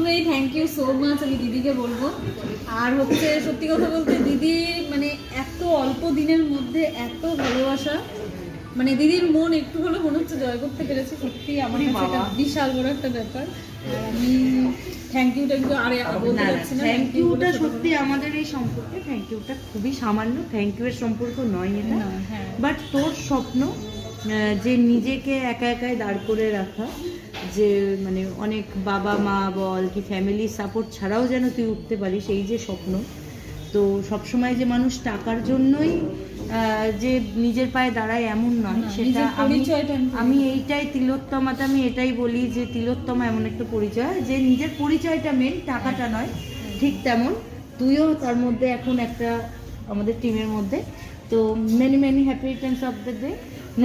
প্রথমেই thank you so much আমি দিদিকে বলবো। আর হচ্ছে সত্যি কথা বলতে দিদি মানে এত অল্প দিনের মধ্যে এত ভালোবাসা, মানে দিদির মন একটু হলেও মনে হচ্ছে জয় করতে পেরেছে। সত্যি আমার কাছে এটা বিশাল বড় একটা ব্যাপার। আর আমি থ্যাংক ইউটা কিন্তু আরে বলতে পারছি না। থ্যাংক ইউটা সত্যি আমাদের এই সম্পর্কে থ্যাংক ইউটা খুবই সামান্য, থ্যাংক ইউ এর সম্পর্ক নয় এটা। বাট তোর স্বপ্ন যে নিজেকে একা একাই দাঁড় করে রাখা, যে মানে অনেক বাবা মা বল কি ফ্যামিলির সাপোর্ট ছাড়াও যেন তুই উঠতে পারিস, এই যে স্বপ্ন। তো সবসময় যে মানুষ টাকার জন্যই যে নিজের পায়ে দাঁড়ায় এমন নয়, সেটা আমি এইটাই তিলোত্তমাতে আমি এটাই বলি যে তিলোত্তমা এমন একটা পরিচয় যে নিজের পরিচয়টা মেন, টাকাটা নয়। ঠিক তেমন তুইও তার মধ্যে এখন একটা আমাদের টিমের মধ্যে। তো many many happy Returns of the day.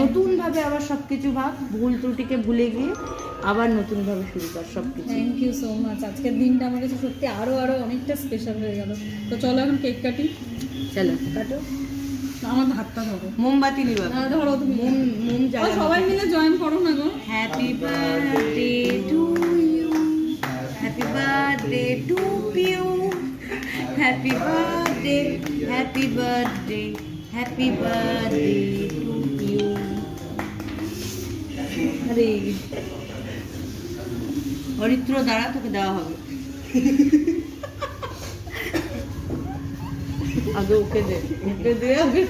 নতুনভাবে আবার সব কিছু ভাব, ভুল ত্রুটিকে ভুলে গিয়ে আবার নতুনভাবে শুরু কর সব কিছু। Thank you so much. আজকের দিনটা আমার কাছে সত্যি আরও অনেকটা স্পেশাল হয়ে গেল। তো চলো এখন কেক কাটি। চলো কাটো। আমার হাতটা ধরো, মোমবাতি নিবা। ধরো তুমি মোম জ্বালানো। সবাই মিলে জয়েন করো না গো। Happy birthday to you, happy birthday to Piu, happy birthday, happy birthday, happy birthday to you. আরে অরিত্র দ্বারা তোকে দেওয়া হবে। আগে ওকে দে, ওকে দে, আগে